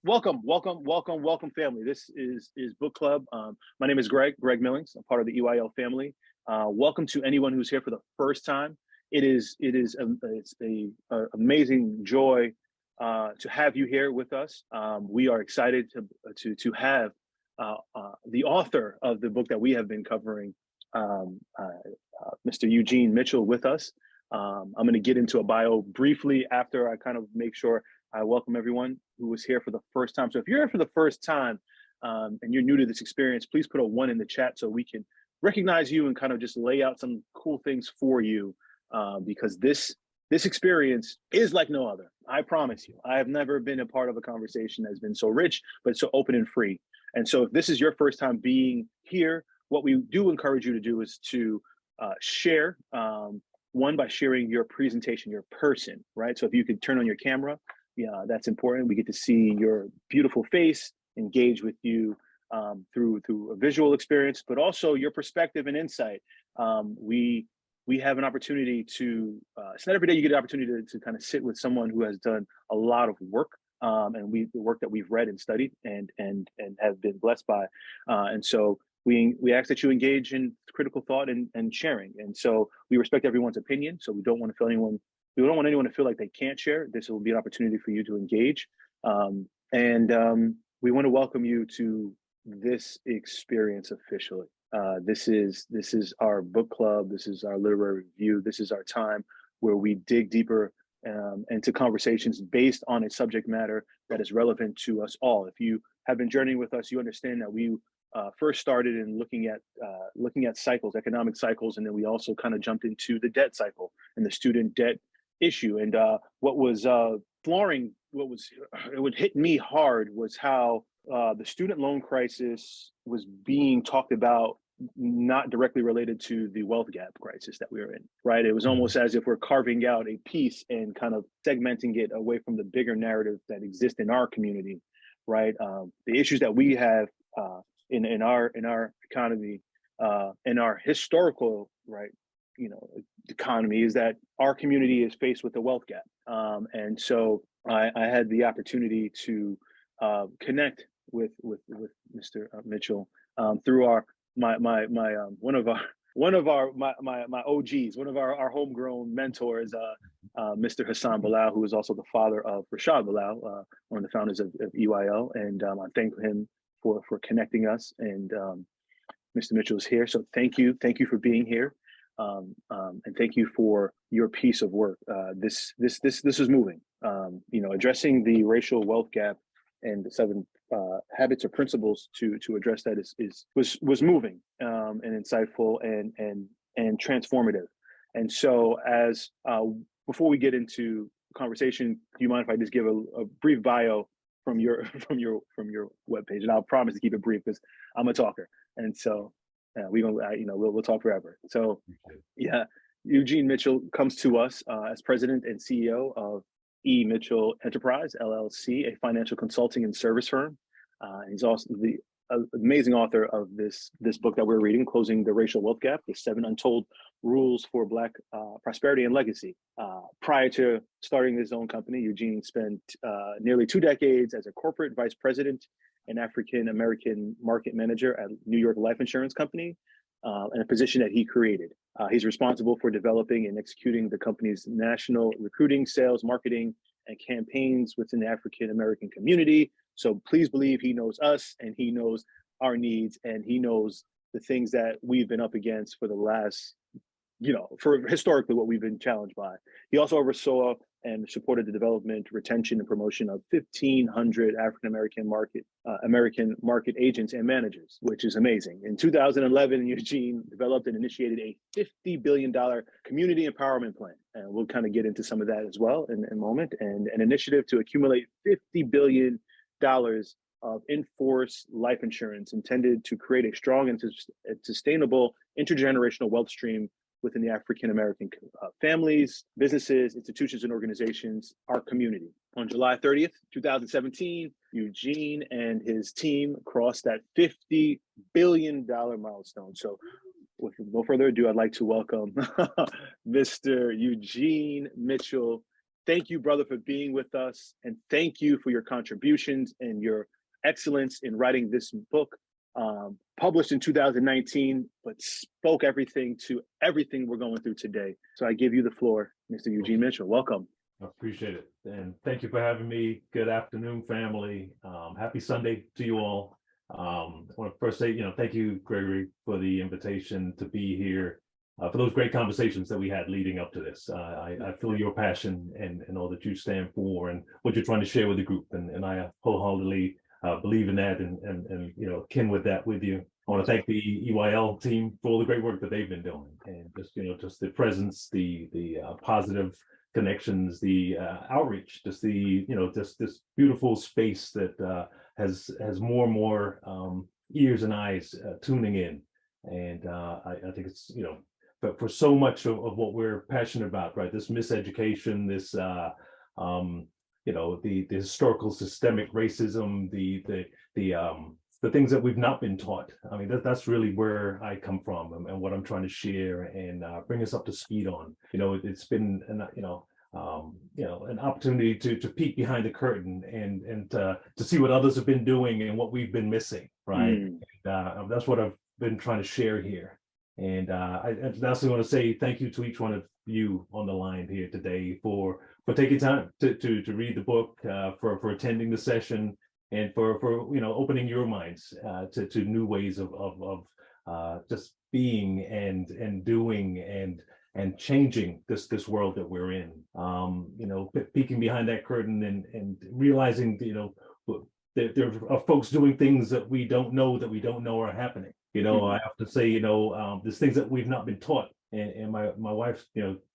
Welcome, family. This is book club. My name is Greg Millings. I'm part of the EYL family. Welcome to anyone who's here for the first time. It's a amazing joy to have you here with us. We are excited to have the author of the book that we have been covering, Mr. Eugene Mitchell, with us. I'm going to get into a bio briefly after I kind of make sure I welcome everyone who is here for the first time. So if you're here for the first time and you're new to this experience, please put a 1 in the chat so we can recognize you and kind of just lay out some cool things for you, because this experience is like no other. I promise you. I have never been a part of a conversation that's been so rich, but so open and free. And so if this is your first time being here, what we do encourage you to do is to share, one, by sharing your presentation, your person, right? So if you could turn on your camera, yeah, that's important. We get to see your beautiful face, engage with you through a visual experience, but also your perspective and insight. We have an opportunity to, it's not every day you get an opportunity to kind of sit with someone who has done a lot of work, and the work that we've read and studied and have been blessed by. And so we ask that you engage in critical thought and sharing. And so we respect everyone's opinion. So we don't want anyone to feel like they can't share. This will be an opportunity for you to engage. We want to welcome you to this experience officially. This is our book club. This is our literary review. This is our time where we dig deeper into conversations based on a subject matter that is relevant to us all. If you have been journeying with us, you understand that we first started in looking at cycles, economic cycles, and then we also kind of jumped into the debt cycle and the student debt issue. And what was flooring, it would hit me hard was how the student loan crisis was being talked about, not directly related to the wealth gap crisis that we were in, right? It was almost as if we're carving out a piece and kind of segmenting it away from the bigger narrative that exists in our community, right? The issues that we have in our economy, in our historical, right, economy, is that our community is faced with a wealth gap. And so I had the opportunity to connect with Mr. Mitchell through my OGs, one of our homegrown mentors, Mr. Hassan Bilal, who is also the father of Rashad Bilal, one of the founders of EYL. And I thank him for connecting us. And Mr. Mitchell is here, so thank you for being here. And thank you for your piece of work. This is moving. Addressing the racial wealth gap and the 7 habits or principles to address that was moving and insightful and transformative. And so, as before we get into conversation, do you mind if I just give a brief bio from your webpage? And I'll promise to keep it brief because I'm a talker, and so. We'll talk forever. So, yeah, Eugene Mitchell comes to us as president and CEO of E. Mitchell Enterprise, LLC, a financial consulting and service firm. He's also the amazing author of this book that we're reading, Closing the Racial Wealth Gap, the 7 Untold Rules for Black Prosperity and Legacy. Prior to starting his own company, Eugene spent nearly 2 decades as a corporate vice president and African-American market manager at New York Life Insurance Company, and a position that he created. He's responsible for developing and executing the company's national recruiting, sales, marketing, and campaigns within the African-American community. So please believe he knows us, and he knows our needs, and he knows the things that we've been up against for the last, for historically what we've been challenged by. He also oversaw and supported the development, retention, and promotion of 1,500 African-American market agents and managers, which is amazing. In 2011, Eugene developed and initiated a $50 billion community empowerment plan. And we'll kind of get into some of that as well in a moment, and an initiative to accumulate $50 billion of in-force life insurance intended to create a strong and sustainable intergenerational wealth stream within the African-American families, businesses, institutions, and organizations, our community. On July 30th, 2017, Eugene and his team crossed that $50 billion milestone. So with no further ado, I'd like to welcome Mr. Eugene Mitchell. thank you, brother, for being with us. And thank you for your contributions and your excellence in writing this book, published in 2019, but spoke everything to everything we're going through today. So I give you the floor, Mr. Eugene Mitchell. Welcome. I appreciate it. And thank you for having me. Good afternoon, family. Happy Sunday to you all. I want to first say, thank you, Gregory, for the invitation to be here, for those great conversations that we had leading up to this. I feel your passion and all that you stand for and what you're trying to share with the group. And I wholeheartedly believe in that and kin with that with you. I want to thank the EYL team for all the great work that they've been doing, and just the presence, the positive connections, the outreach, just the just this beautiful space that has more and more ears and eyes tuning in, and I think it's but for so much of what we're passionate about, right? This miseducation, this the historical systemic racism, the things that we've not been taught. I mean, that's really where I come from and what I'm trying to share and bring us up to speed on. It's been an opportunity to peek behind the curtain and to see what others have been doing and what we've been missing, right? And, that's what I've been trying to share here. And I lastly want to say thank you to each one of you on the line here today for taking time to read the book, for attending the session, and for opening your minds to new ways of just being and doing and changing this world that we're in. Peeking behind that curtain and realizing there are folks doing things that we don't know are happening. I often say there's things that we've not been taught, and my wife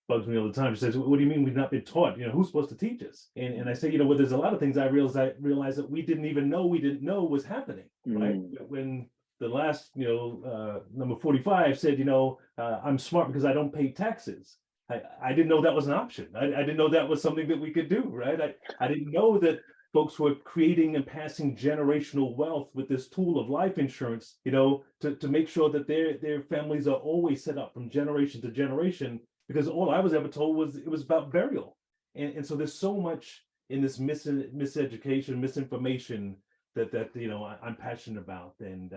bugs me all the time. She says, "What do you mean we've not been taught? Who's supposed to teach us?" And I say, well, there's a lot of things I realized that we didn't know was happening, right? When the last number 45 said, I'm smart because I don't pay taxes. I didn't know that was an option. I didn't know that was something that we could do, right? I didn't know that folks were creating and passing generational wealth with this tool of life insurance, to make sure that their families are always set up from generation to generation, because all I was ever told was it was about burial. And so there's so much in this miseducation, misinformation that I'm passionate about. And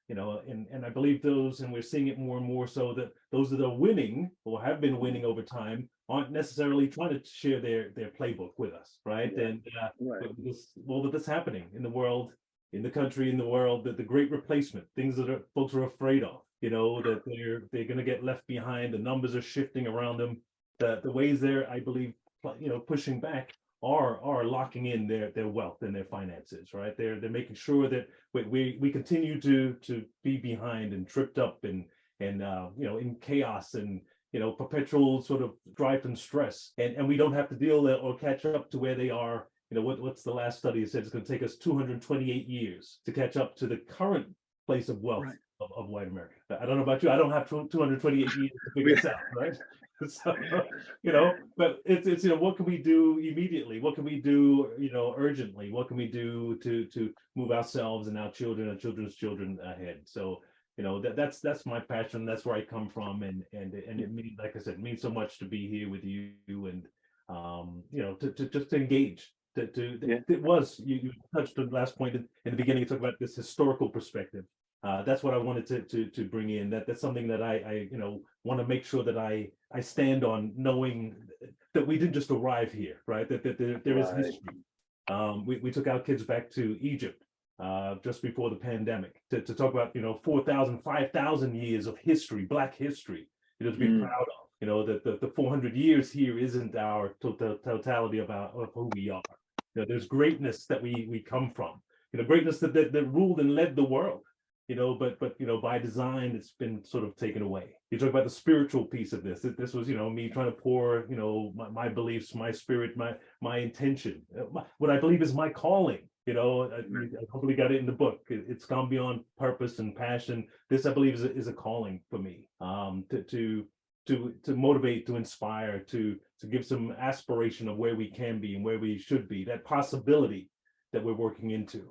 and I believe those, and we're seeing it more and more so, that those that are winning or have been winning over time aren't necessarily trying to share their playbook with us, right? Yeah. And with this happening in the world, in the country, in the world, that the great replacement, things that folks are afraid of, that they're going to get left behind. The numbers are shifting around them. The ways they're, I believe, pushing back are locking in their wealth and their finances, right? They're making sure that we continue to be behind and tripped up and in chaos and perpetual sort of strife and stress, and we don't have to deal or catch up to where they are. What's the last study that said it's going to take us 228 years to catch up to the current place of wealth, right, of white America. I don't know about you. I don't have 228 years to figure this out, right? So, but it's what can we do immediately? What can we do, urgently? What can we do to move ourselves and our children and children's children ahead? So, that's my passion. That's where I come from, and it means, like I said, it means so much to be here with you and to just engage. It was you touched on the last point in the beginning. You talked about this historical perspective. That's what I wanted to bring in. That's something that I want to make sure that I stand on, knowing that we didn't just arrive here, right? That there is history. We took our kids back to Egypt just before the pandemic to talk about 4,000, 5,000 years of history, Black history, to be proud of. That the 400 years here isn't our totality of who we are. There's greatness that we come from. Greatness that ruled and led the world. But by design, it's been sort of taken away. You talk about the spiritual piece of this. This was, me trying to pour, my beliefs, my spirit, my intention, what I believe is my calling. I hopefully got it in the book. It's gone beyond purpose and passion. This, I believe, is a calling for me, to motivate, to inspire, to give some aspiration of where we can be and where we should be. That possibility that we're working into.